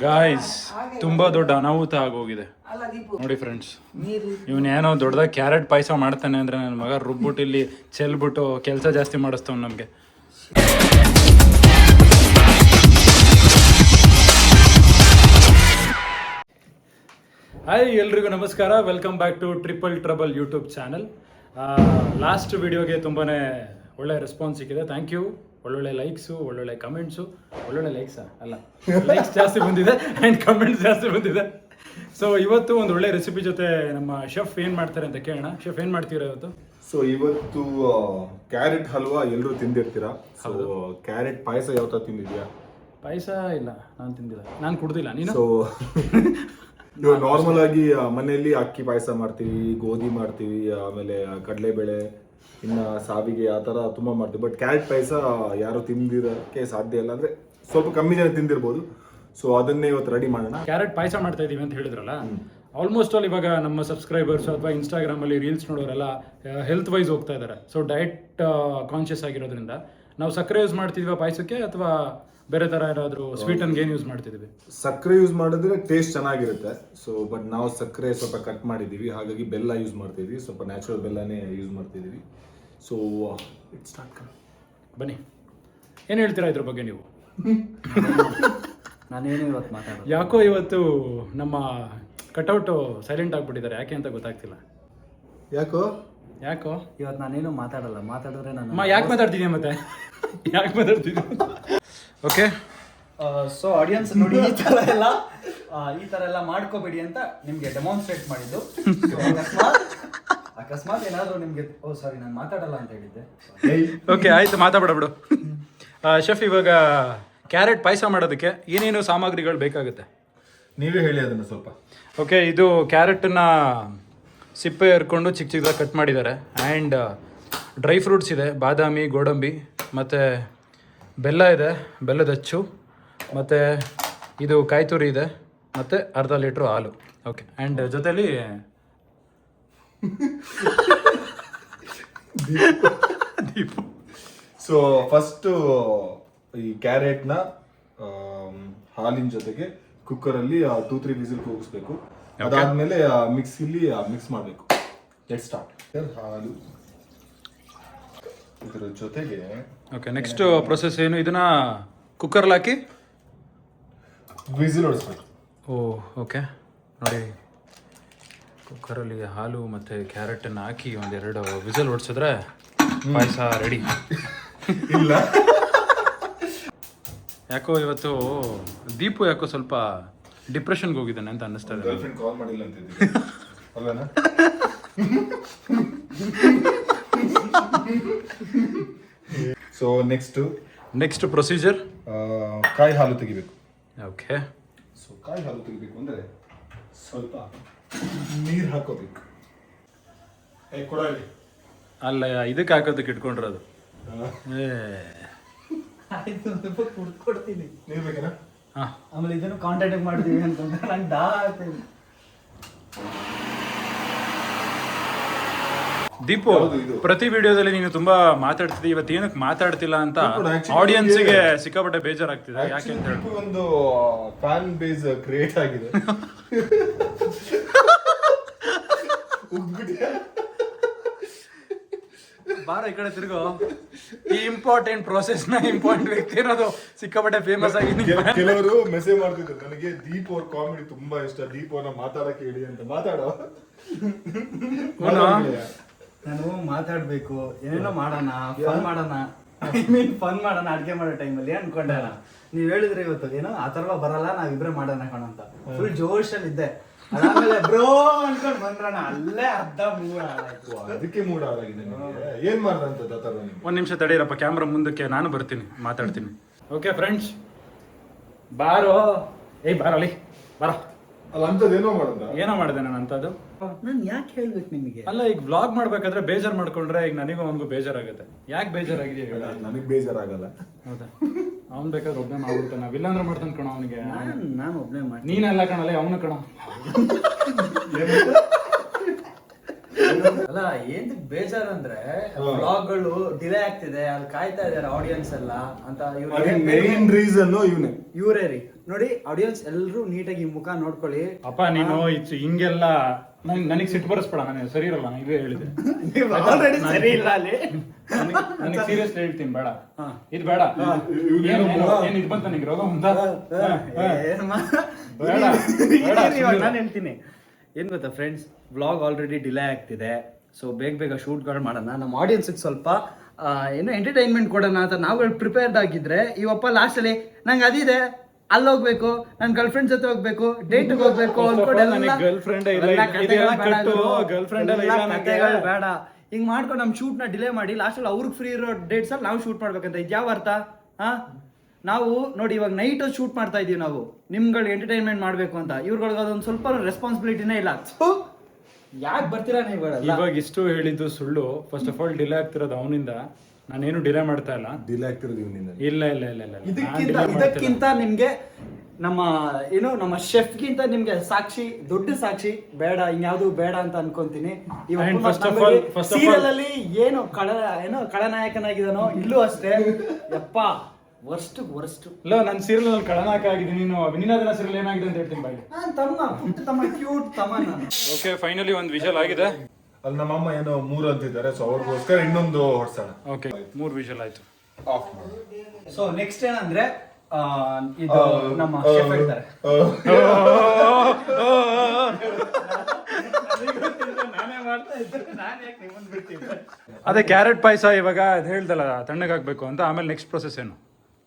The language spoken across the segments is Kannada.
ಗಾಯ್ಸ್ ತುಂಬಾ ದೊಡ್ಡ ಅನಾಹುತ ಆಗೋಗಿದೆ ನೋಡಿ ಫ್ರೆಂಡ್ಸ್. ಇವನೇನೋ ದೊಡ್ಡದಾಗಿ ಕ್ಯಾರೆಟ್ ಪಾಯಸ ಮಾಡ್ತಾನೆ ಅಂದ್ರೆ ನನ್ನ ಮಗ ರುಬ್ಬಿಟ್ಟು ಇಲ್ಲಿ ಚೆಲ್ಬಿಟ್ಟು ಕೆಲಸ ಜಾಸ್ತಿ ಮಾಡಿಸ್ತವ್ ನಮಗೆ. ಹಾಯ್ ಎಲ್ರಿಗೂ ನಮಸ್ಕಾರ, welcome back to triple trouble YouTube channel. Last ವಿಡಿಯೋಗೆ ತುಂಬಾ ಒಳ್ಳೆ ರೆಸ್ಪಾನ್ಸ್ ಸಿಕ್ಕಿದೆ, ಥ್ಯಾಂಕ್ ಯು. ಒಳ್ಳೊಳ್ಳೆ ಲೈಕ್ಸು, ಒಳ್ಳೊಳ್ಳೆ ಕಮೆಂಟ್ಸು, ಒಳ್ಳೊಳ್ಳೆ ಲೈಕ್ಸಾ ಅಲ್ಲ ಲೈಕ್ಸ್ ಜಾಸ್ತಿ ಬಂದಿದೆ ಆ್ಯಂಡ್ ಕಮೆಂಟ್ಸ್ ಜಾಸ್ತಿ ಬಂದಿದೆ. ಸೊ ಇವತ್ತು ಒಂದು ಒಳ್ಳೆ ರೆಸಿಪಿ ಜೊತೆ ನಮ್ಮ ಶೆಫ್ ಏನು ಮಾಡ್ತಾರೆ ಅಂತ ಕೇಳೋಣ. ಶೆಫ್ ಏನು ಮಾಡ್ತೀರಾ ಇವತ್ತು? ಸೊ ಇವತ್ತು ಕ್ಯಾರೆಟ್ ಹಲ್ವಾ ಎಲ್ಲರೂ ತಿಂದಿರ್ತೀರಾ. ಸೊ ಕ್ಯಾರೆಟ್ ಪಾಯಸ ಯಾವ ಥರ ತಿಂದಿದ್ಯಾ? ಪಾಯಸ ಇಲ್ಲ, ನಾನು ತಿಂದಿಲ್ಲ, ನಾನು ಕುಡ್ದಿಲ್ಲ. ನೀನು? ಸೊ ಇವಾಗ ನಾರ್ಮಲ್ ಆಗಿ ಮನೆಯಲ್ಲಿ ಅಕ್ಕಿ ಪಾಯಸ ಮಾಡ್ತೀವಿ, ಗೋಧಿ ಮಾಡ್ತೀವಿ, ಆಮೇಲೆ ಕಡಲೆಬೇಳೆ, ಇನ್ನು ಸಾವಿಗೆ ಆ ಥರ ತುಂಬ ಮಾಡ್ತೀವಿ. ಬಟ್ ಕ್ಯಾರೆಟ್ ಪಾಯಸ ಯಾರು ತಿಂದಿರೋಕ್ಕೆ ಸಾಧ್ಯ ಇಲ್ಲ, ಅಂದರೆ ಸ್ವಲ್ಪ ಕಮ್ಮಿ ಜನ ತಿಂದಿರ್ಬೋದು. ಸೊ ಅದನ್ನೇ ಇವತ್ತು ರೆಡಿ ಮಾಡೋಣ. ಕ್ಯಾರೆಟ್ ಪಾಯಸ ಮಾಡ್ತಾ ಇದೀವಿ ಅಂತ ಹೇಳಿದ್ರಲ್ಲ, ಆಲ್ಮೋಸ್ಟ್ ಆಲ್ ಇವಾಗ ನಮ್ಮ ಸಬ್ಸ್ಕ್ರೈಬರ್ಸ್ ಅಥವಾ ಇನ್ಸ್ಟಾಗ್ರಾಮಲ್ಲಿ ರೀಲ್ಸ್ ನೋಡೋರೆಲ್ಲ ಹೆಲ್ತ್ ವೈಸ್ ಹೋಗ್ತಾ ಇದ್ದಾರೆ. ಸೊ ಡಯಟ್ ಕಾನ್ಷಿಯಸ್ ಆಗಿರೋದ್ರಿಂದ ನಾವು ಸಕ್ಕರೆ ಯೂಸ್ ಮಾಡ್ತಿದ್ವಿ ಪಾಯಸಕ್ಕೆ ಅಥವಾ ಬೇರೆ ಥರ ಏನಾದರೂ ಸ್ವೀಟನ್ಗೆ ಏನು ಯೂಸ್ ಮಾಡ್ತಿದ್ವಿ? ಸಕ್ಕರೆ ಯೂಸ್ ಮಾಡಿದ್ರೆ ಟೇಸ್ಟ್ ಚೆನ್ನಾಗಿರುತ್ತೆ. ಸೊ ಬಟ್ ನಾವು ಸಕ್ಕರೆ ಸ್ವಲ್ಪ ಕಟ್ ಮಾಡಿದ್ದೀವಿ, ಹಾಗಾಗಿ ಬೆಲ್ಲ ಯೂಸ್ ಮಾಡ್ತಿದ್ವಿ, ಸ್ವಲ್ಪ ನ್ಯಾಚುರಲ್ ಬೆಲ್ಲನೇ ಯೂಸ್ ಮಾಡ್ತಿದ್ದೀವಿ. So it's start. ಬನ್ನಿ, ಏನು ಹೇಳ್ತೀರಾ ಇದ್ರ ಬಗ್ಗೆ ನೀವು? ನಾನೇನು ಇವತ್ತು ಮಾತಾಡೋದು, ಯಾಕೋ ಇವತ್ತು ನಮ್ಮ ಕಟೌಟು ಸೈಲೆಂಟ್ ಆಗಿಬಿಟ್ಟಿದ್ದಾರೆ, ಯಾಕೆ ಅಂತ ಗೊತ್ತಾಗ್ತಿಲ್ಲ. ಯಾಕೋ ಇವತ್ತು ನಾನೇನು ಮಾತಾಡಲ್ಲ. ಮಾತಾಡಿದ್ರೆ ನಾನು ಯಾಕೆ ಮಾತಾಡ್ತಿದ್ಯಾ ಮತ್ತೆ? ಯಾಕೆ ಮಾತಾಡ್ತಿದ್ಯಾ? ಓಕೆ, ಸೊ ಆಡಿಯನ್ಸ್ ನೋಡಿ, ಈ ಥರ ಎಲ್ಲ ಮಾಡ್ಕೋಬೇಡಿ ಅಂತ ನಿಮಗೆ ಡೆಮಾನ್ಸ್ಟ್ರೇಟ್ ಮಾಡಿದ್ದು. ಅಕಸ್ಮಾತ್ ಏನಾದರೂ ನಿಮಗೆ ಸಾರಿ ನಾನು ಮಾತಾಡಲ್ಲ ಅಂತ ಹೇಳಿದ್ದೆ. ಓಕೆ ಆಯ್ತು, ಮಾತಾಡ್ಬಿಡು. ಶೆಫ್, ಇವಾಗ ಕ್ಯಾರೆಟ್ ಪಾಯಸ ಮಾಡೋದಕ್ಕೆ ಏನೇನು ಸಾಮಗ್ರಿಗಳು ಬೇಕಾಗುತ್ತೆ ನೀವೇ ಹೇಳಿ ಅದನ್ನು ಸ್ವಲ್ಪ. ಓಕೆ, ಇದು ಕ್ಯಾರೆಟನ್ನ ಸಿಪ್ಪೆ ಎರ್ಕೊಂಡು ಚಿಕ್ಕ ಚಿಕ್ಕದಾಗಿ ಕಟ್ ಮಾಡಿದ್ದಾರೆ. ಆ್ಯಂಡ್ ಡ್ರೈ ಫ್ರೂಟ್ಸ್ ಇದೆ, ಬಾದಾಮಿ, ಗೋಡಂಬಿ, ಮತ್ತು ಬೆಲ್ಲ ಇದೆ, ಬೆಲ್ಲದ ಅಚ್ಚು, ಮತ್ತು ಇದು ಕಾಯಿ ತುರಿ ಇದೆ, ಮತ್ತು ಅರ್ಧ ಲೀಟ್ರು ಹಾಲು. ಓಕೆ, ಆ್ಯಂಡ್ ಜೊತೆಲಿ ದೀಪ. ಸೊ ಫಸ್ಟು ಈ ಕ್ಯಾರೆಟ್ನ ಹಾಲಿನ ಜೊತೆಗೆ ಕುಕ್ಕರಲ್ಲಿ 2-3 ವಿಸಿಲ್ ಕೂಗಿಸ್ಬೇಕು. ಅದಾದ್ಮೇಲೆ ಮಿಕ್ಸಿಲಿ ಮಿಕ್ಸ್ ಮಾಡಬೇಕು. Let's start. ಹಾಲು ಇದರ ಜೊತೆಗೆ. ಓಕೆ, ನೆಕ್ಸ್ಟ್ ಪ್ರೊಸೆಸ್ ಏನು? ಇದನ್ನ ಕುಕ್ಕರ್ಲ್ಲಿ ಹಾಕಿ ವಿಸಿಲ್ ಹೊಡಿಸ್ಬೇಕು. ಓಕೆ, ನೋಡಿ, ಕುಕ್ಕರಲ್ಲಿ ಹಾಲು ಮತ್ತು ಕ್ಯಾರೆಟನ್ನು ಹಾಕಿ ಒಂದೆರಡು ವಿಸಿಲ್ ಹೊಡ್ಸಿದ್ರೆ ಪಾಯಸ ರೆಡಿ. ಇಲ್ಲ, ಯಾಕೋ ಇವತ್ತು ದೀಪು ಯಾಕೋ ಸ್ವಲ್ಪ ಡಿಪ್ರೆಷನ್ಗೆ ಹೋಗಿದ್ದಾನೆ ಅಂತ ಅನ್ನಿಸ್ತಾ ಇದೆ. ಗರ್ಲ್ಫ್ರೆಂಡ್ ಕಾಲ್ ಮಾಡಿಲ್ಲ ಅಂತಿದ್ದೀವಿ ಅಲ್ವೇನಾ? ಸೊ ನೆಕ್ಸ್ಟ್ ಪ್ರೊಸೀಜರ್, ಕಾಯಿ ಹಾಲು ತೆಗಿಬೇಕು. ಓಕೆ, ಸೊ ಕಾಯಿ ಹಾಲು ತೆಗಿಬೇಕು ಅಂದರೆ ಸ್ವಲ್ಪ ನೀರು ಹಾಕೋಬೇಕು. ಕೊಡಲಿ ಅಲ್ಲ, ಇದಕ್ಕೆ ಹಾಕೋದಕ್ಕೆ ಇಟ್ಕೊಂಡಿರೋದು. ಕೊಡ್ತೀನಿ, ನೀರು ಬೇಕೇನಾ? ಹಾಂ, ಆಮೇಲೆ ಇದನ್ನು ಕಾಂಟ್ಯಾಕ್ಟ್ ಮಾಡ್ತೀವಿ ಅಂತಂದ್ರೆ ನಂಗೆ ದಾ ಆಗ್ತದೆ. ದೀಪು, ಪ್ರತಿ ವಿಡಿಯೋದಲ್ಲಿ ನೀನು ತುಂಬಾ ಮಾತಾಡ್ತಿದ್ದೆ, ಇವತ್ತು ಏನಕ್ಕೆ ಮಾತಾಡ್ತಿಲ್ಲ ಅಂತ ಆಡಿಯನ್ಸ್ಗೆ ಸಿಕ್ಕಾಪಟ್ಟೆ ಬೇಜಾರಾಗ್ತಿದೆ. ಯಾಕೆ ಅಂತ ಹೇಳಿ ಒಂದು ಫ್ಯಾನ್ ಬೇಸ್ ಕ್ರಿಯೇಟ್ ಆಗಿದೆ. ಬಾರ ಈ ಕಡೆ ತಿರುಗೋ. ಈ ಇಂಪಾರ್ಟೆಂಟ್ ಪ್ರೋಸೆಸ್ ನ ಇಂಪಾರ್ಟೆಂಟ್ ವ್ಯಕ್ತಿ ಅನ್ನೋದು ಸಿಕ್ಕಾಪಟ್ಟೆ ಫೇಮಸ್ ಆಗಿದೆ. ಕೆಲವರು ಮೆಸೇಜ್ ಮಾಡ್ತಿದ್ರು, ನನಗೆ ದೀಪ್ ಅವ್ರ ಕಾಮಿಡಿ ತುಂಬಾ ಇಷ್ಟ, ದೀಪ್ ಅವ್ರನ್ನ ಮಾತಾಡಕ್ಕೆ ಹೇಳಿ ಅಂತ. ಮಾತಾಡೋ. ನಾನು ಮಾತಾಡ್ಬೇಕು, ಏನೇನೋ ಮಾಡೋಣ, ಫನ್ ಮಾಡೋಣ ಅಡ್ಗೆ ಮಾಡೋ ಟೈಮಲ್ಲಿ ಅನ್ಕೊಂಡೆ. ನೀವ್ ಹೇಳಿದ್ರೆ ಇವತ್ತು ಏನೋ ಅಥರ್ವ ಬರಲ್ಲ, ನಾವಿಬ್ರೆ ಮಾಡೋಣ ಕಣ ಅಂತ ಫುಲ್ ಜೋಶಲ್ಲಿ ಇದ್ದೆ. ಆಮೇಲೆ ಬ್ರೋ ಅನ್ಕೊಂಡ್ ಬಂದ್ರಣ, ಅಲ್ಲೇ ಅರ್ಧ ಮೂಡ್ ಹಾಳಾಯ್ತು. ಅದಕ್ಕೆ ಮೂಡ್ ಹಾಳಾಗಿದೆ. ಏನ್ ಮಾಡ್ದಂತ? ಒಂದ್ ನಿಮಿಷ ತಡೀರಪ್ಪ, ಕ್ಯಾಮ್ರಾ ಮುಂದಕ್ಕೆ ನಾನು ಬರ್ತೀನಿ, ಮಾತಾಡ್ತೀನಿ. ಓಕೆ ಫ್ರೆಂಡ್ಸ್, ಬಾರೋ. ಬಾರಲ್ಲಿ ಬಾರೋ. ಅಲ್ಲ, ಅಂತದ್ ಏನೋ ಮಾಡ್ದ. ಏನೋ ಮಾಡಿದೆ ನಾನು ಅಂತದ್ದು. ನಾನು ಯಾಕೆ ಹೇಳ್ಬೇಕು ನಿಮಗೆ? ಅಲ್ಲ, ಈಗ ವ್ಲಾಗ್ ಮಾಡ್ಬೇಕಾದ್ರೆ ಬೇಜಾರ್ ಮಾಡ್ಕೊಂಡ್ರೆ ಈಗ ನನಗೂ ಅವನಿಗೂ ಬೇಜಾರಾಗುತ್ತೆ. ಯಾಕೆ ಬೇಜಾರಾಗಿದೆ ಹೇಳ? ನನಗ್ ಬೇಜಾರಾಗಲ್ಲ. ಹೌದಾ? ಅವ್ನ್ ಬೇಕಾದ್ರೆ ಒಬ್ಬನೇ ಮಾಡ್ಬಿಡ್ತಾನೆ, ಇಲ್ಲಾಂದ್ರೆ ಮಾಡ್ತಾನೆ ಕಣ ಅವನಿಗೆ. ನಾನು ಒಬ್ಬನೇ ಮಾಡಿ, ನೀನೆಲ್ಲ ಕಣಲ್ಲ, ಅವನು ಕಣ. ಅಲ್ಲ ಏನ್ ಬೇಜಾರ್ ಅಂದ್ರೆ ವ್ಲಾಗ್ಗಳು ಡಿಲೇ ಆಗ್ತಿದೆ, ಅಲ್ಲಿ ಕಾಯ್ತಾ ಇದಾರೆ ಆಡಿಯನ್ಸ್ ಎಲ್ಲ ಅಂತ. ಮೇನ್ ರೀಸನ್ ಇವರೇ ರೀ ನೋಡಿ ಆಡಿಯನ್ಸ್ ಎಲ್ಲರೂ ನೀಟಾಗಿ ಮುಖ ನೋಡ್ಕೊಳ್ಳಿ. ಅಪ್ಪ ನೀನು ಹಿಂಗೆಲ್ಲ ನನಗೆ ಸಿಟ್ಟು ಬರಿಸ್ಬೇಡ, ನಾನು ಸರಿ ಇರಲ್ಲ, ನಾನು ಇವೇ ಹೇಳಿದೆ. ಆಲ್ರೆಡಿ ಸರಿ ಇಲ್ಲ ಅಲ್ಲಿ. ನನಗೆ ಸೀರಿಯಸ್ ಹೇಳ್ತೀನಿ, ಬೇಡ ಇದು ಬೇಡ. ಏನ್ ಇದು ಬಂತ ನಿಂಗೆ ರೋಗ ಮುಂದ? ನಾನು ಹೇಳ್ತೀನಿ ಏನ್ ಗೊತ್ತಾ ಫ್ರೆಂಡ್ಸ್, ವ್ಲಾಗ್ ಆಲ್ರೆಡಿ ಡಿಲೇ ಆಗ್ತಿದೆ. ಸೊ ಬೇಗ ಶೂಟ್ಗಳು ಮಾಡೋಣ, ನಮ್ಮ ಆಡಿಯನ್ಸ್ಗೆ ಸ್ವಲ್ಪ ಏನೋ ಎಂಟರ್ಟೈನ್ಮೆಂಟ್ ಕೊಡೋಣ ಅಂತ ನಾವುಗಳು ಪ್ರಿಪೇರ್ಡ್ ಆಗಿದ್ರೆ, ಇವಪ್ಪ ಲಾಸ್ಟಲ್ಲಿ ನಂಗೆ ಅದಿದೆ, ಅಲ್ಲಿ ಹೋಗ್ಬೇಕು, ನನ್ನ ಗರ್ಲ್ ಫ್ರೆಂಡ್ ಜೊತೆ ಹೋಗ್ಬೇಕು, ಡೇಟ್ಗೆ ಹೋಗ್ಬೇಕು ಬೇಡ, ಹಿಂಗ್ ಮಾಡ್ಕೊಂಡು ನಮ್ ಶೂಟ್ ನ ಡಿಲೇ ಮಾಡಿ ಲಾಸ್ಟಲ್ಲಿ ಅವ್ರಿಗೆ ಫ್ರೀ ಇರೋ ಡೇಟ್ಸ್ ಅಲ್ಲಿ ನಾವು ಶೂಟ್ ಮಾಡ್ಬೇಕಂತ ಇದ್ಯಾವ ಅರ್ಥ? ನಾವು ನೋಡಿ ಇವಾಗ ನೈಟ್ ಶೂಟ್ ಮಾಡ್ತಾ ಇದೀವಿ, ನಾವು ನಿಮ್ಗಳಿಗೆ ಎಂಟರ್ಟೈನ್ಮೆಂಟ್ ಮಾಡ್ಬೇಕು ಅಂತ. ಇವ್ರಿಗೆ ಅದೊಂದು ಸ್ವಲ್ಪ ರೆಸ್ಪಾನ್ಸಿಬಿಲಿಟಿನೇ ಇಲ್ಲ. ಯಾಕೆ ಬರ್ತೀರಾ ನೀವು? ಇವಾಗ ಇಷ್ಟು ಹೇಳಿದ್ದು ಸುಳ್ಳು. ಫಸ್ಟ್ ಆಫ್ ಆಲ್ ಡಿಲೇ ಆಗ್ತಿರೋದು ಅವನಿಂದ, ನಾನೇನು ಡಿಲೇ ಮಾಡ್ತಾ ಇಲ್ಲ. ಡಿಲೇ ಆಗ್ತಿರೋದು ಇವನಿಂದ. ಇಲ್ಲ ಇಲ್ಲ ಇಲ್ಲ ಇಲ್ಲ, ಇದಕ್ಕಿಂತ ನಿಮ್ಗೆ ನಮ್ಮ ಶೆಫ್ಗಿಂತ ನಿಮ್ಗೆ ಸಾಕ್ಷಿ, ದೊಡ್ಡ ಸಾಕ್ಷಿ ಬೇಡ, ಇನ್ಯಾವುದು ಬೇಡ ಅಂತ ಅನ್ಕೊಂತೀನಿ. ಸೀರಿಯಲ್ ಅಲ್ಲಿ ಏನು ಖಳನಾಯಕನಾಗಿದ್ದಾನೋ ಇಲ್ಲೂ ಅಷ್ಟೇ. ಯಪ್ಪ ವರ್ಸ್ಟ್ ಇಲ್ಲ, ನಾನು ಸೀರಿಯಲ್ ನಲ್ಲಿ ಖಳನಾಯಕ ಆಗಿದ್ದೀನಿ. ನೀನು ಅಭಿನಯದ ಸೀರಿಯಲ್ ಏನಾಗಿದೆ ಅಂತ ಹೇಳ್ತೀನಿ ಬಾಯಿ. ತಮ್ಮ ಕ್ಯೂಟ್ ತಮ್ಮ ನಾನು. ಓಕೆ, ಫೈನಲಿ ಒಂದು ವಿಷಲ್ ಆಗಿದೆ. ಅಲ್ಲಿ ನಮ್ಮಮ್ಮ ಏನೋ 3 ಅಂತಿದ್ದಾರೆ, ಸೊ ಅವ್ರಿಗೋಸ್ಕರ ಇನ್ನೊಂದು ಹೊಡ್ಸೋಣ. ಓಕೆ, 3 ವಿಷಲ್ ಆಯ್ತು. ಆಫ್ ಮಾಡಿ. ಸೊ ನೆಕ್ಸ್ಟ್ ಏನಂದ್ರೆ ಇದು ನಮ್ಮ ಶೆಫ್ ಹೇಳ್ತಾರೆ. ಅದೇ ಕ್ಯಾರೆಟ್ ಪಾಯಸ ಇವಾಗ ಅದು ಹೇಳ್ದಲ್ಲ ತಣ್ಣಗಾಗ್ಬೇಕು ಅಂತ, ಆಮೇಲೆ ನೆಕ್ಸ್ಟ್ ಪ್ರೊಸೆಸ್ ಏನು?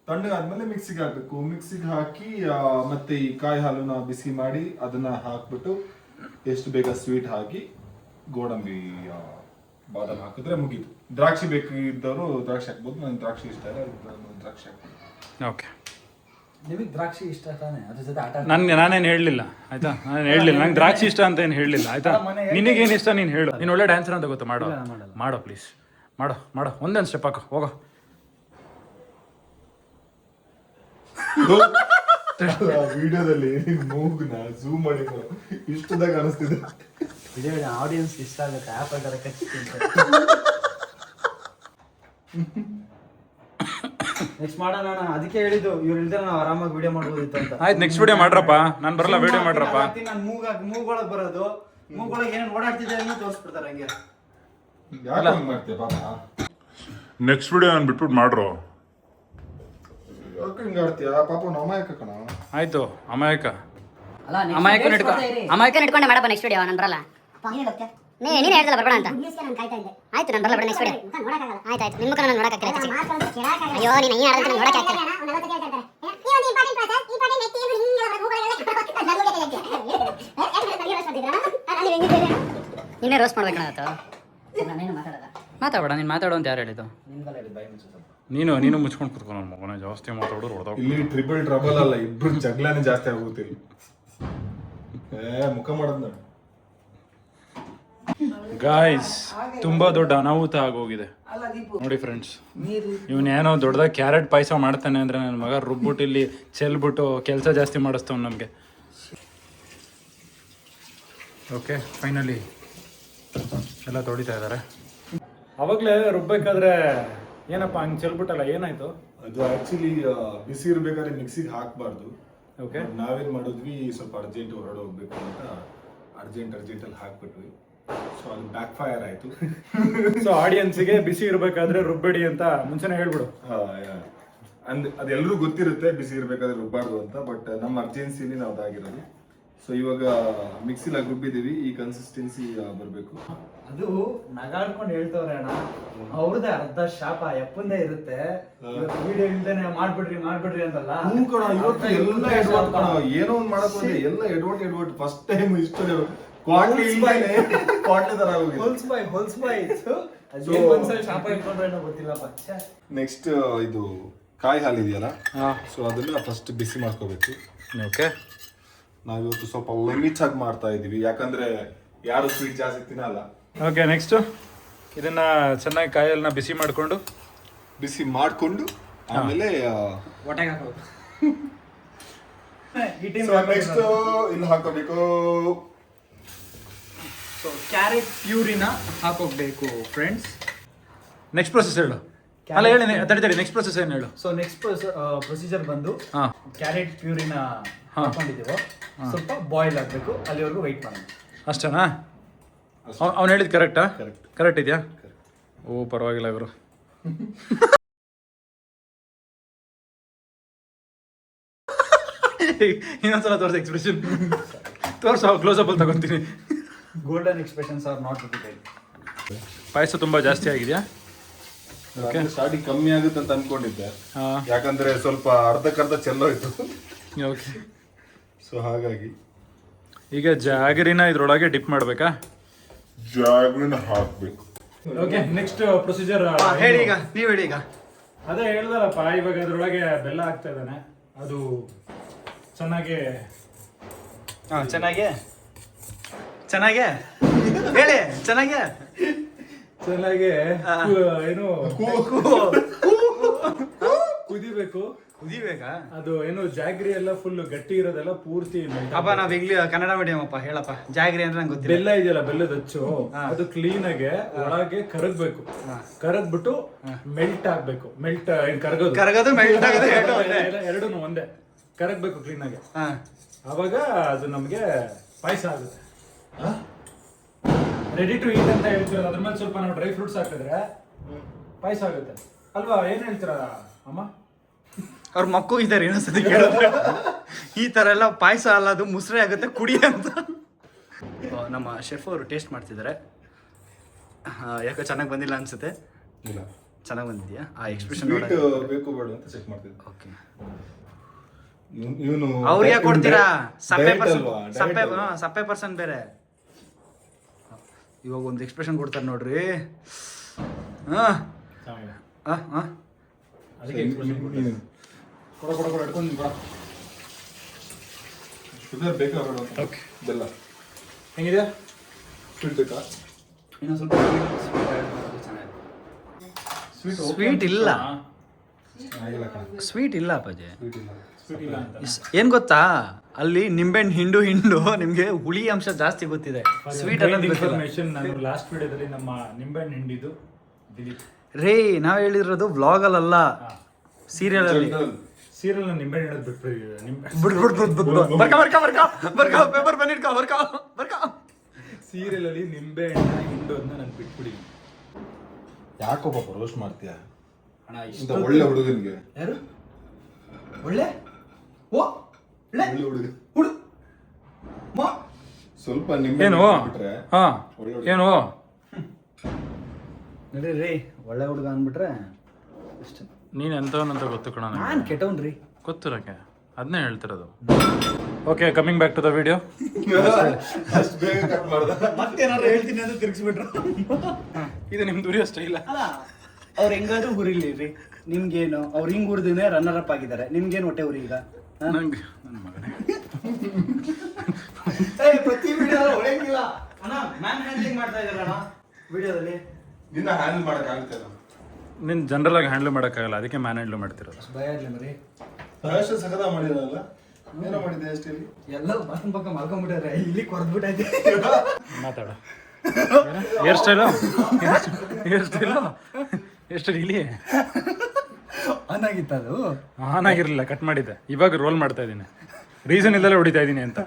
ತಣ್ಣಗಾದ್ಮೇಲೆ ಮಿಕ್ಸಿಗೆ ಹಾಕ್ಬೇಕು. ಮಿಕ್ಸಿಗೆ ಹಾಕಿ ಮತ್ತೆ ಈ ಕಾಯಿ ಹಾಲನ್ನ ಬಿಸಿ ಮಾಡಿ ಅದನ್ನ ಹಾಕ್ಬಿಟ್ಟು ಎಷ್ಟು ಬೇಗ ಸ್ವೀಟ್ ಹಾಕಿ ಗೋಡಂಬಿ ಬಾದಾಮ್ ಹಾಕಿದ್ರೆ ಮುಗೀತು. ದ್ರಾಕ್ಷಿ ಬೇಕು ಇದ್ದವರು ದ್ರಾಕ್ಷಿ ಹಾಕ್ಬೋದು, ನನಗೆ ದ್ರಾಕ್ಷಿ ಇಷ್ಟ ಇಲ್ಲ, ದ್ರಾಕ್ಷಿ ಹಾಕ್ಬೋದು. ಓಕೆ, ನಿಮಗೆ ದ್ರಾಕ್ಷಿ ಇಷ್ಟ ತಾನೆ? ಅದ್ರ ಜೊತೆ ಆಟ ನಾನೇನು ಹೇಳಲಿಲ್ಲ ಆಯ್ತಾ, ನಾನು ಹೇಳಲಿಲ್ಲ ನಂಗೆ ದ್ರಾಕ್ಷಿ ಇಷ್ಟ ಅಂತ ಏನು ಹೇಳಲಿಲ್ಲ ಆಯ್ತಾ. ನಿನಗೇನು ಇಷ್ಟ ನೀನು ಹೇಳು. ನೀನು ಒಳ್ಳೆ ಡ್ಯಾನ್ಸರ್ ಅಂತ ಗೊತ್ತಾ, ಮಾಡೋ ಪ್ಲೀಸ್, ಮಾಡೋ ಒಂದೊಂದು ಸ್ಟೆಪ್ ಹಾಕೋ, ಹೋಗೋ. ವಿಡಿಯೋದಲ್ಲಿ ಮೂಗ್ನ ಝೂಮ್ ಮಾಡಿ ಇಷ್ಟದಾಗ ಅನಿಸ್ತಿದೆ. ಆಡಿಯನ್ಸ್ ಇಷ್ಟ ಆಗುತ್ತೆ. ಆಪಲ್ ಕಚ್ಚಿಂತ ನೆಕ್ಸ್ಟ್ ಮಾಡೋಣ. ಅದಕ್ಕೆ ಹೇಳಿದ್ದು ಇವ್ರು ಇಲ್ದ್ರೆ ನಾವು ಆರಾಮಾಗಿ ವಿಡಿಯೋ ಮಾಡ್ಬೋದಿತ್ತು ಅಂತ. ಆಯ್ತು, ನೆಕ್ಸ್ಟ್ ವಿಡಿಯೋ ಮಾಡ್ರಪ್ಪ, ನಾನು ಬರಲ್ಲ, ವಿಡಿಯೋ ಮಾಡ್ರಪ್ಪ. ನಾನು ಮೂಗೊಳಗೆ ಬರೋದು, ಮೂಗೊಳಗೆ ಏನೇನು ಓಡಾಡ್ತಿದ್ದೆ ಅನ್ನೋ ತೋರಿಸ್ಬಿಡ್ತಾರೆ ಹಂಗೆ. ಯಾಕೆ ಹಂಗ್ ಮಾಡ್ತೀಯ ಪಾಪ? ನೆಕ್ಸ್ಟ್ ವಿಡಿಯೋ ನಾನು ಬಿಟ್ಬಿಟ್ಟು ಮಾಡ್ರು. ಯಾಕೆ ಹಿಂಗ್ ಆಡ್ತೀಯ ಪಾಪ? ಅಮಾಯಕ ಕಣ. ಆಯ್ತು, ಅಮಾಯಕ ಇಟ್ಕೊಂಡೆ ಮಾಡಪ್ಪ ನೆಕ್ಸ್ಟ್ ವಿಡಿಯೋ. ನಾನು ಬರಲ್ಲ. ನೀನು ಹೇಳ್ದಲ್ಲ ಬರ್ಬೇಡ ಅಂತ. ಆಯ್ತು, ನಾನು ಬರಲ್ಲ ಬಿಡ ನೆಕ್ಸ್ಟ್ ವಿಡಿಯೋ. ಆಯ್ತಾಯ್ತು, ನಿಮ್ಮ ನಾನು ನೋಡಕ್ಕಾಗ್ತಿಲ್ಲ. ಅಯ್ಯೋ, ನೀನು ಹಿಂಗೆ ಆಡಂತ ನೋಡಕ್ಕಾಗ್ತಿಲ್ಲ. ನೀನೇ ರೋಸ್ಟ್ ಮಾಡ್ಬೇಕು. ಮಾತಾಡಬೇಡ, ನೀನು ಮಾತಾಡೋ ಅಂತ ಯಾರು ಹೇಳಿದ್ದು? ನೀನು ಮುಚ್ಕೊಂಡು ಕೂತ್ಕೊ. ನನ್ನ ಮಗನ ಜಾಸ್ತಿ ಮಾತಾಡೋರು ಹೊಡೆದ. ಇಲ್ಲಿ ಟ್ರಿಬಲ್ ಟ್ರಬಲ್ ಅಲ್ಲ, ಇಬ್ರು ಜಗಳನೇ ಜಾಸ್ತಿ ಆಗುತ್ತಿಲ್ಲ. ಮುಖ ಮಾಡೋದ್ ನೋಡಿ. ಗಾಯ್ಸ್, ತುಂಬಾ ದೊಡ್ಡ ಅನಾಹುತ ಆಗೋಗಿದೆ ನೋಡಿ ಫ್ರೆಂಡ್ಸ್. ಇವನೇನೋ ದೊಡ್ಡದಾಗಿ ಕ್ಯಾರೆಟ್ ಪಾಯಸ ಮಾಡ್ತಾನೆ ಅಂದ್ರೆ ನನ್ನ ಮಗ ರುಬ್ಬಿಟ್ಟು ಇಲ್ಲಿ ಚೆಲ್ಬಿಟ್ಟು ಕೆಲಸ ಜಾಸ್ತಿ ಮಾಡಿಸ್ತವ್ ನಮಗೆ. ಓಕೆ, ಫೈನಲಿ ಎಲ್ಲ ತೊಳಿತಾ ಇದ್ದಾರೆ. ಅವಾಗಲೇ ರುಬ್ಬೇಕಾದ್ರೆ ಏನಪ್ಪ ಹಂಗೆ ಚೆಲ್ಬಿಟ್ಟಲ್ಲ, ಏನಾಯ್ತು? ಅದು ಆಕ್ಚುಲಿ ಬಿಸಿ ಇರ್ಬೇಕಾದ್ರೆ ಮಿಕ್ಸಿಗೆ ಹಾಕ್ಬಾರ್ದು. ಓಕೆ, ನಾವೇನ್ ಮಾಡಿದ್ವಿ, ಸ್ವಲ್ಪ ಅರ್ಜೆಂಟ್ ಹೊರಡೆ ಹೋಗ್ಬೇಕು ಅಂತ ಅರ್ಜೆಂಟ್ ಅಲ್ಲಿ ಹಾಕ್ಬಿಟ್ವಿ. ಸೊ ಅದು ಬ್ಯಾಕ್ ಫೈರ್ ಆಯ್ತು. ಸೊ ಆಡಿಯನ್ಸ್ಗೆ ಬಿಸಿ ಇರ್ಬೇಕಾದ್ರೆ ರುಬ್ಬೇಡಿ ಅಂತ ಮುಂಚೆನೆ ಹೇಳ್ಬಿಡು. ಅದೆಲ್ಲರೂ ಗೊತ್ತಿರುತ್ತೆ ಬಿಸಿ ಇರ್ಬೇಕಾದ್ರೆ ರುಬ್ಬಾರ್ದು ಅಂತ, ಬಟ್ ನಮ್ಮ ಅರ್ಜೆನ್ಸಿಲಿ ನಾವು ಅದಾಗಿರೋದು. ಸೊ ಇವಾಗ ಮಿಕ್ಸಿಲಾಗಿ ರುಬ್ಬಿದೀವಿ, ಈ ಕನ್ಸಿಸ್ಟೆನ್ಸಿ ಬರಬೇಕು. ಅದು ನಗಾಡ್ಕೊಂಡು ಹೇಳ್ತವ್ರೆ ಅಣ್ಣ, ಅವ್ರದ್ದೇ ಅರ್ಧ ಶಾಪ ಯಪ್ಪಂದೇ ಇರುತ್ತೆ. ವಿಡಿಯೋ ಇಲ್ದೇನೆ ಮಾಡ್ಬಿಡ್ರಿ ಅಂತಲ್ಲ. ಇವತ್ತು ಎಲ್ಲ ಎಡ್ವರ್ಟ್ ಕಣ, ಏನೋ ಒಂದ್ ಮಾಡಕ್ ಬಂದ್ರೆ ಎಲ್ಲ ಎಡ್ವರ್ಟ್ ಫಸ್ಟ್ ಟೈಮ್ ಇಷ್ಟು ನೆಕ್ಸ್ಟ್ ಇದು ಕಾಯಿ ಹಾಲು ಇದೆಯಲ್ಲ, ಸೊ ಅದನ್ನ ಫಸ್ಟ್ ಬಿಸಿ ಮಾಡ್ಕೋಬೇಕು. ಓಕೆ, ನಾವಿವತ್ತು ಸ್ವಲ್ಪ ಲಿಮಿಟ್ ಆಗಿ ಮಾಡ್ತಾ ಇದೀವಿ, ಯಾಕಂದ್ರೆ ಯಾರು ಸ್ವೀಟ್ ಜಾಸ್ತಿ ತಿನ್ನಲ್ಲ. ಓಕೆ, ನೆಕ್ಸ್ಟ್ ಇದನ್ನ ಚೆನ್ನಾಗಿ ಕಾಯಲ್ನ ಬಿಸಿ ಮಾಡ್ಕೊಂಡು ಆಮೇಲೆ ಹೊಟ್ಟೆಗೆ ಹಾಕೋದು. ನೆಕ್ಸ್ಟ್ ಇಲ್ಲಿ ಹಾಕೋಬೇಕು. ಸೊ ಕ್ಯಾರೆಟ್ ಪ್ಯೂರಿನ ಹಾಕೋಬೇಕು ಫ್ರೆಂಡ್ಸ್. ನೆಕ್ಸ್ಟ್ ಪ್ರೊಸೆಸ್ ಹೇಳು. ಅಲ್ಲ ಹೇಳಿ ತಡಿ ನೆಕ್ಸ್ಟ್ ಪ್ರೊಸೆಸ್ ಏನು ಹೇಳು. ಸೊ ನೆಕ್ಸ್ಟ್ ಪ್ರೊಸೀಜರ್ ಬಂದು ಹಾಂ ಕ್ಯಾರೆಟ್ ಪ್ಯೂರಿನ ಹಾಕೊಂಡಿದ್ದೀವೋ ಸ್ವಲ್ಪ ಬಾಯ್ಲ್ ಆಗಬೇಕು, ಅಲ್ಲಿವರೆಗೂ ವೆಯ್ಟ್ ಮಾಡೋಣ. ಅಷ್ಟೇನಾ? ಅವ್ನು ಹೇಳಿದ್ ಕರೆಕ್ಟಾ? ಕರೆಕ್ಟ್ ಇದೆಯಾ? ಓ ಪರವಾಗಿಲ್ಲ ಗುರು. ಇನ್ನೊಂದ್ಸಲ ತೋರಿಸಿ ಎಕ್ಸ್ಪ್ರೆಷನ್ ತೋರಿಸೋ, ಕ್ಲೋಸಪ್ ಅಲ್ಲಿ ತಗೊಂತೀನಿ. Golden expressions are not repeated. ಪಾಯಸ ತುಂಬಾ ಜಾಸ್ತಿ ಆಗಿದೆಯಾ? ಸ್ಟಾರ್ಟಿಂಗ್ ಕಮ್ಮಿ ಆಗುತ್ತೆ ಅಂತ ಅನ್ಕೊಂಡಿದ್ದೆ, ಹಾಂ ಯಾಕಂದ್ರೆ ಸ್ವಲ್ಪ ಅರ್ಧಕ್ಕರ್ಧ ಚೆಲ್ಲೋಯ್ತು. ಓಕೆ. ಸೊ ಹಾಗಾಗಿ ಈಗ ಜಾಗರಿನ ಇದ್ರೊಳಗೆ ಡಿಪ್ ಮಾಡಬೇಕಾ? ಜಾಗರಿನ ಹಾಕ್ಬೇಕು. ಓಕೆ, ನೆಕ್ಸ್ಟ್ ಪ್ರೊಸೀಜರ್ ಹೇಳಿ ಈಗ, ನೀವು ಹೇಳಿ ಈಗ. ಅದೇ ಹೇಳ್ದಲ್ಲಪ್ಪ, ಇವಾಗ ಅದ್ರೊಳಗೆ ಬೆಲ್ಲ ಹಾಕ್ತಾ ಇದ್ದಾನೆ. ಅದು ಚೆನ್ನಾಗಿ ಚೆನ್ನಾಗೆ ಹೇಳಿ, ಚೆನ್ನಾಗೆ ಚೆನ್ನಾಗಿ ಏನು ಕುದಿಬೇಕು. ಕುದಿಬೇಕಾ? ಅದು ಏನು ಜಾಗ್ರಿ ಎಲ್ಲ ಫುಲ್ ಗಟ್ಟಿ ಇರೋದೆಲ್ಲ ಪೂರ್ತಿ ಅಪ್ಪ ನಾವ್ ಇಂಗ್ಲಿ ಕನ್ನಡ ಮೀಡಿಯಂ ಅಪ್ಪ, ಹೇಳಪ್ಪ. ಜಾಗ್ರಿ ಅಂದ್ರೆ ನಂಗೆ ಗೊತ್ತಿಲ್ಲ. ಬೆಲ್ಲ ಇದೆಯಲ್ಲ, ಬೆಲ್ಲದ ಅಚ್ಚು, ಅದು ಕ್ಲೀನ್ ಆಗಿ ಒಳಗೆ ಕರಗ್ಬೇಕು. ಕರಗ್ಬಿಟ್ಟು ಮೆಲ್ಟ್ ಆಗ್ಬೇಕು. ಮೆಲ್ಟ್ ಕರಗೋದು ಮೆಲ್ಟ್ ಆಗೋದು ಎರಡೂ ಒಂದೇ ಕರಗ್ಬೇಕು ಕ್ಲೀನ್ ಆಗಿ. ಅವಾಗ ಅದು ನಮ್ಗೆ ಪಾಯಸ ಆಗುತ್ತೆ. ರೆಡಿ ಟು ಈಟ್ ಅಂತ ಹೇಳ್ತೀರ. ಅದ್ರ ಮೇಲೆ ಸ್ವಲ್ಪ ನಾವು ಡ್ರೈ ಫ್ರೂಟ್ಸ್ ಹಾಕಿದ್ರೆ ಪಾಯಸ ಆಗುತ್ತೆ ಅಲ್ವಾ? ಏನ್ ಹೇಳ್ತೀರಾ ಅಮ್ಮ? ಅವ್ರ ಮಕ್ಕಳು ಇದ್ದಾರೆ, ಇನ್ನೊಂದ್ಸತಿ ಕೇಳಿದ್ರೆ ಈ ತರ ಎಲ್ಲ ಪಾಯಸ ಅಲ್ಲ, ಅದು ಮುಸ್ರೆ ಆಗುತ್ತೆ, ಕುಡಿ ಅಂತ. ನಮ್ಮ ಶೆಫ್ ಅವರು ಟೇಸ್ಟ್ ಮಾಡ್ತಿದ್ದಾರೆ. ಯಾಕೋ ಚೆನ್ನಾಗಿ ಬಂದಿಲ್ಲ ಅನ್ಸುತ್ತೆ. ಇಲ್ಲ, ಚೆನ್ನಾಗಿ ಬಂದಿದ್ಯಾ? ಆ ಎಕ್ಸ್ಪ್ರೆಷನ್ ಬೇಕು ಬೇಡ ಅಂತ ಚೆಕ್ ಮಾಡ್ತಿದ್ದೆ. ಓಕೆ, ಇವನು ಅವ್ರಿಗೆ ಯಾಕೆ ಕೊಡ್ತೀರಾ? ಸಪ್ಪೆ ಪರ್ಸನ್ ಬೇರೆ. ಇವಾಗ ಒಂದು ಎಕ್ಸ್ಪ್ರೆಷನ್ ಕೊಡ್ತಾರೆ ನೋಡ್ರಿ. ಅದಕ್ಕೆ expression ಕೊಡ್ತಾರೆ. ಕೊಡ ಇಟ್ಕೊಂಡು ಕೊಡ. ಶುಗರ್ ಬೇಕಾ ಬೇಡ? ಓಕೆ, ಬೆಲ್ಲ ಹೆಂಗಿದೆ? ಸ್ವೀಟ್ ಬೇಕಾ? ಇನ್ನೊಂದು ಸ್ವಲ್ಪ ಸ್ವೀಟ್ ಇಲ್ಲ, ಸ್ವೀಟ್ ಇಲ್ಲ ಅಪ್ಪಾಜಿ. ಸ್ವೀಟ್ ಇಲ್ಲ ಅಂತ ಏನ್ ಗೊತ್ತಾ, ಅಲ್ಲಿ ನಿಂಬೆಹಣ್ಣು ಹಿಂಡು ನಿಮ್ಗೆ ಹುಳಿ ಅಂಶ ಜಾಸ್ತಿ ಗೊತ್ತಿದೆ. ಸ್ವೀಟ್ ಇನ್ಫಾರ್ಮೇಶನ್ ನಾನು ಲಾಸ್ಟ್ ವಿಡಿಯೋದಲ್ಲಿ ನಮ್ಮ ನಿಂಬೆಹಣ್ಣು ಹಿಂಡಿದ್ದು ದಿಲೀಪ್ ರೇ ನಾವ್ ಹೇಳಿರೋದು ವ್ಲಾಗ್ ಅಲ್ಲ, ಸೀರಿಯಲ್ ಅಲ್ಲಿ. ಸೀರಿಯಲ್ ನಿಂಬೆಹಣ್ಣು ಹಿಡಿದು ಬಿಟ್ಬಿಟ್ಟು ಪೇಪರ್ ಬಂದಿಟ್ಕೋ ಬರ್ಕೋ. ಸೀರಿಯಲ್ ಅಲ್ಲಿ ನಿಂಬೆಹಣ್ಣ ಹಿಂಡೋದನ್ನ ನಾನು ಬಿಟ್ಬಿಡಿದ್ದೀನಿ. ಯಾಕೋ ಪಾಪ ರೋಸ್ಟ್ ಮಾಡ್ತೀಯ ಅಣ್ಣ, ಇಂಥ ಒಳ್ಳೆ ಹುಡುಗನಿಗೆ? ಯಾರು ಒಳ್ಳೆ? ಓ ಒಳ್ಳೆ ಹುಡುಗ ಸ್ವಲ್ಪ ಏನು? ಬಿಟ್ರೆ ಹಾ ಒಳ್ಳೆ ಹುಡುಗ. ಏನು ನಡೀರಿ, ಒಳ್ಳೆ ಹುಡುಗ ಅಂದ್ಬಿಟ್ರೆ ಅಷ್ಟೇ. ನೀನ್ ಎಂತವನಂತ ಗೊತ್ತು ಕಣ ನನಗೆ. ನಾನ್ ಕೆಟ್ಟವನ್ರಿ, ಗೊತ್ತು ನನಗೆ, ಅದನ್ನೇ ಹೇಳ್ತಿರೋದು. Okay, coming back to the video. ಅಷ್ಟು ಬೇಗ ಕಟ್ ಮಾಡ್ದ. ಮತ್ತೇನಾದ್ರು ಹೇಳ್ತೀನಿ ಅಂತ ತಿರ್ಗಿಸ್ಬಿಟ್ರು. ಇದು ನಿಮ್ದು ಉರಿಯೋ ಸ್ಟೈಲ? ಅಲ್ಲ, ಅವ್ರು ಹೆಂಗಾದ್ರೂ ಹುರಿಲಿ ರೀ, ನಿಮ್ಗೇನು? ಅವ್ರು ಹಿಂಗ್ ಹುರಿದಿನೇ ರನ್ನರ್ ಅಪ್ ಆಗಿದ್ದಾರೆ, ನಿಮ್ಗೇನು ಹೊಟ್ಟೆ ಉರಿ ಈಗ? ನಂಗೆ ನನ್ನ ಮಗನೇ ಪ್ರತಿ ವಿಡಿಯೋ ಹೊಡೆಯಂಗಿಲ್ಲ ಅಣ್ಣ, ಮ್ಯಾನ್ ಹ್ಯಾಂಡ್ಲಿಂಗ್ ಮಾಡ್ತಾ ಇದಾರೆ ಅಣ್ಣ ವಿಡಿಯೋದಲ್ಲಿ. ನಿನ್ನ ಹ್ಯಾಂಡಲ್ ಮಾಡಕ್ ಆಗುತ್ತೆ? ನಿನ್ನ ಜನರಲ್ ಆಗಿ ಹ್ಯಾಂಡ್ಲ್ ಮಾಡೋಕ್ಕಾಗಲ್ಲ, ಅದಕ್ಕೆ ಮ್ಯಾನ್ ಹ್ಯಾಂಡ್ಲ್ ಮಾಡ್ತಿರೋದು. ಭಯ ಇರ್ಲಿ ಮರಿ, ಸಹಜ ಸಗದ ಮಾಡಿರಲ್ಲ. ಏನೋ ಮಾಡಿದ್ದೆ ಅಷ್ಟೇ. ಎಲ್ಲ ಬಸ್ನ ಪಕ್ಕ ಮಲ್ಕೊಂಡ್ಬಿಟ್ಟಾರೆ, ಇಲ್ಲಿ ಕೊರ್ದ್ಬಿಟ್ಟೈತೆ. ಮಾತಾಡ. ಹೇರ್ ಸ್ಟೈಲು ಎಷ್ಟು ಇಲ್ಲಿ ಆನ್ ಆಗಿತ್ತು ಅದು? ಆನ್ ಆಗಿರಲಿಲ್ಲ, ಕಟ್ ಮಾಡಿದ್ದೆ. ಇವಾಗ ರೋಲ್ ಮಾಡ್ತಾ ಇದ್ದೀನಿ, ರೀಸನ್ ಇಲ್ಲದೆ ಹೊಡಿತಾ ಇದ್ದೀನಿ ಅಂತ.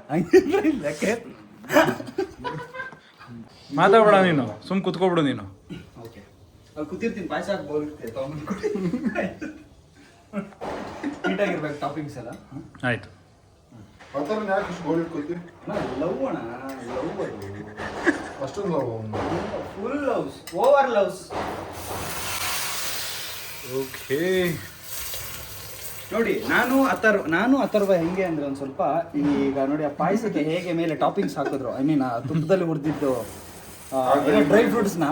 ಮಾತಾಡಬೇಡ ನೀನು, ಸುಮ್ ಕುತ್ಕೊಬಿಡು ನೀನು. ಓಕೆ, ಅಲ್ಲಿ ಕೂತಿರ್ತೀನಿ, ಪಾಯಸ ಹಾಕ್ಬೋದಿರ್ತೀವಿ, ನೀಟಾಗಿರ್ಬೇಕು ಟಾಪಿಂಗ್ಸ್ ಎಲ್ಲ. ಆಯ್ತು. ಅದನ್ನ ಯಾಕೆ ಇಷ್ಟು ಗೋಲ್ಡ್ ಇಟ್ಕೊಳ್ತೀವಿ? ಲವ್ ಅಣ್ಣ, ಲವ್ ಅದು ಅಷ್ಟೊಂದು love. Full loves, over loves. Okay, ನೋಡಿ ನಾನು ಅಥರ್ವ ಹೆಂಗೆ ಅಂದ್ರೆ ಒಂದು ಸ್ವಲ್ಪ ಈಗ ನೋಡಿ ಆ ಪಾಯಸಕ್ಕೆ ಹೇಗೆ ಮೇಲೆ ಟಾಪಿಂಗ್ಸ್ ಹಾಕಿದ್ರು, ಐ ಮೀನ್ ತುಪ್ಪದಲ್ಲಿ ಹುರಿದಿದ್ದು ಡ್ರೈ ಫ್ರೂಟ್ಸ್ನ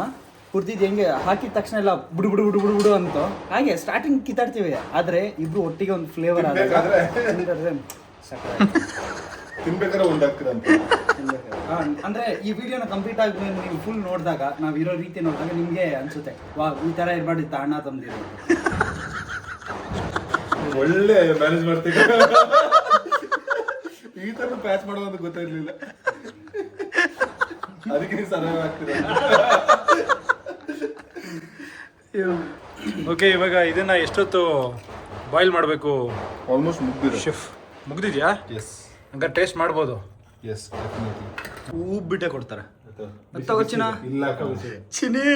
ಹುರಿದಿದ್ದು ಹೆಂಗೆ ಹಾಕಿದ ತಕ್ಷಣ ಎಲ್ಲ ಬುಡು ಬುಡು ಬುಡು ಬುಡು ಬುಡು ಅಂತ ಹಾಗೆ ಸ್ಟಾರ್ಟಿಂಗ್ ಕಿತ್ತಾಡ್ತೀವಿ, ಆದರೆ ಇಬ್ರು ಒಟ್ಟಿಗೆ ಒಂದು ಫ್ಲೇವರ್ ತಿನ್ಬೇಕಾದ್ರೆ ಒಂದು ಹಾಕ್ತಿರಂತ. ಅಂದ್ರೆ ಈ ವಿಡಿಯೋನ ಕಂಪ್ಲೀಟ್ ಆಗಿ ನೀವು ಫುಲ್ ನೋಡಿದಾಗ, ನಾವು ಇರೋ ರೀತಿ ನೋಡಿದಾಗ ನಿಮ್ಗೆ ಅನ್ಸುತ್ತೆ, ವಾ ಈ ತರ ಇರ್ಬಾರ್ದಿತ್ತ ಅಣ್ಣ ತಮ್ದಿರು. ಒಳ್ಳೆ ಮ್ಯಾನೇಜ್ ಮಾಡ್ತೀವಿ. ಈ ತರ ಪ್ಯಾಚ್ ಮಾಡೋದು ಗೊತ್ತಾಗ್ಲಿಲ್ಲ, ಅದಕ್ಕೆ ನೀವು ಸರಿಯಾಗಿ ಆಗ್ತೀರ. ಓಕೆ, ಇವಾಗ ಇದನ್ನ ಎಷ್ಟೊತ್ತು ಬಾಯ್ಲ್ ಮಾಡಬೇಕು ಆಲ್ಮೋಸ್ಟ್ ಮುಗ್ದಿದೆ. ಶೆಫ್? ಮುಗ್ದಿದ್ಯಾ? ಎಸ್ ಹಂಗಾರೆ ಟೇಸ್ಟ್ ಮಾಡ್ಬೋದು. Yes definitely. ಬಿಟ್ಟೆ ಕೊಡ್ತಾರೆ. ತಗೋ ಚಿನ್ನ. ಇಲ್ಲ ಚಿನಿ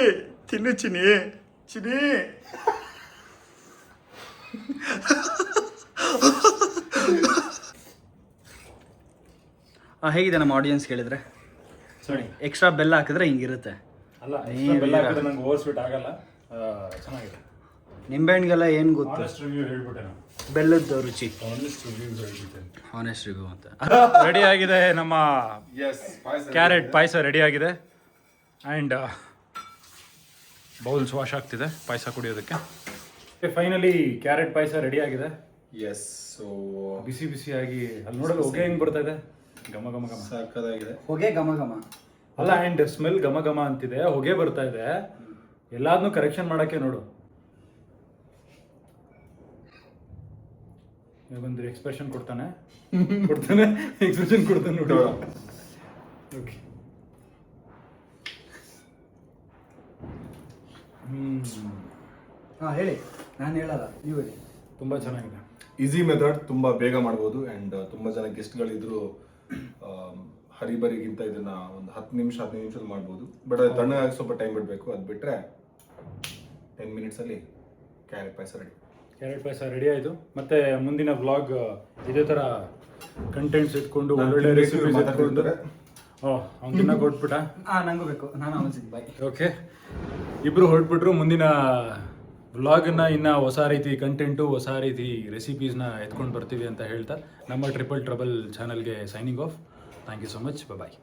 ತಿನ್ನು ಚಿನಿ ಚಿನಿ. ಹೇಗಿದೆ ನಮ್ಮ ಆಡಿಯನ್ಸ್ ಕೇಳಿದ್ರೆ? ಸರಿ, ಎಕ್ಸ್ಟ್ರಾ ಬೆಲ್ಲ ಹಾಕಿದ್ರೆ ಹಿಂಗಿರುತ್ತೆ. ಅಲ್ಲ, ಬೆಲ್ಲ ಹಾಕಿದ್ರೆ ನಂಗೆ ಓವರ್ ಸ್ವೀಟ್ ಆಗಲ್ಲ. ಚೆನ್ನಾಗಿದೆ. ನಿಂಬೆಹಣ್ಣಿಗೆಲ್ಲ ಏನು ಗೊತ್ತು? ಆನೆಸ್ಟ್ ರಿವ್ಯೂ ಹೇಳ್ಬಿಟ್ಟೆ ನಾನು. ಬೆಲ್ಲದ ರುಚಿ. ಆನೆಸ್ಟ್ ರಿವ್ಯೂ ಹೇಳ್ಬಿಟ್ಟೆ. ಆನೆಸ್ಟ್ ರಿವ್ಯೂ ಅಂತ. ರೆಡಿ ಆಗಿದೆ ನಮ್ಮ ಎಸ್ ಕ್ಯಾರೆಟ್ ಪಾಯಸ ರೆಡಿ ಆಗಿದೆ. ಆ್ಯಂಡ್ ಬೌಲ್ಸ್ ವಾಶ್ ಆಗ್ತಿದೆ ಪಾಯಸ ಕುಡಿಯೋದಕ್ಕೆ. ಫೈನಲಿ ಕ್ಯಾರೆಟ್ ಪಾಯಸ ರೆಡಿ ಆಗಿದೆ. ಎಸ್. ಸೊ ಬಿಸಿ ಬಿಸಿಯಾಗಿ ಅಲ್ಲಿ ನೋಡೋದು ಹೊಗೆ ಹೆಂಗ್ ಬರ್ತಾ ಇದೆ, ಘಮ ಘಮ ಘಮ. ಸಾಕಾಗಿದೆ. ಹೊಗೆ ಘಮ ಘಮ ಅಲ್ಲ, ಆ್ಯಂಡ್ ಸ್ಮೆಲ್ ಘಮ ಘಮ ಅಂತಿದೆ, ಹೊಗೆ ಬರ್ತಾ ಇದೆ. ಎಲ್ಲಾದ್ನೂ ಕರೆಕ್ಷನ್ ಮಾಡಕ್ಕೆ ನೋಡು. ಒಂದು ಎಕ್ಸ್ಪ್ರೆಷನ್ ಕೊಡ್ತಾನೆ ಎಕ್ಸ್ಪ್ರೆಷನ್ ಕೊಡ್ತಾನೆ ನೋಡು. ಓಕೆ. ಹಾಂ ಹೇಳಿ, ನಾನು ಹೇಳಲ್ಲ, ನೀವು ಹೇಳಿ. ತುಂಬ ಚೆನ್ನಾಗಿದೆ. ಈಸಿ ಮೆಥಡ್, ತುಂಬ ಬೇಗ ಮಾಡ್ಬೋದು. ಆ್ಯಂಡ್ ತುಂಬ ಜನ ಗೆಸ್ಟ್ಗಳಿದ್ರು ಹರಿಬರಿಗಿಂತ ಇದನ್ನ ಒಂದು 10 ನಿಮಿಷ 15 ನಿಮಿಷದಲ್ಲಿ ಮಾಡ್ಬೋದು. ಬಟ್ ಅದು ತಣ್ಣಗಾಗಿ ಸ್ವಲ್ಪ ಟೈಮ್ ಬಿಡಬೇಕು. ಅದು ಬಿಟ್ಟರೆ 10 ಮಿನಿಟ್ಸಲ್ಲಿ ಕ್ಯಾರೆಟ್ ಪಾಯಸ ರೆಡಿ. ಕ್ಯಾರೆಟ್ ಪಾಯಸ ರೆಡಿ ಆಯಿತು. ಮತ್ತೆ ಮುಂದಿನ ವ್ಲಾಗ್ ಇದೇ ಥರ ಕಂಟೆಂಟ್ಸ್ ಇಟ್ಕೊಂಡು ಒಳ್ಳೊಳ್ಳೆ ರೆಸಿಪೀಸ್ ಇಟ್ಕೊಂಡು. ಅವ್ನು ತಿನ್ನ ಕೊಟ್ಬಿಟ್ಟ. ನಂಗೂ ಬೇಕು, ನಾನು ಅವನಿಸಿದ್ದು ಬಾಯ್. ಓಕೆ, ಇಬ್ಬರು ಹೊರಟ್ಬಿಟ್ರು. ಮುಂದಿನ ವ್ಲಾಗನ್ನು ಇನ್ನು ಹೊಸ ರೀತಿ ಕಂಟೆಂಟು, ಹೊಸ ರೀತಿ ರೆಸಿಪೀಸ್ನ ಎತ್ಕೊಂಡು ಬರ್ತೀವಿ ಅಂತ ಹೇಳ್ತಾ ನಮ್ಮ ಟ್ರಿಪಲ್ ಟ್ರಬಲ್ ಚಾನಲ್ಗೆ signing off. Thank you so much. Bye.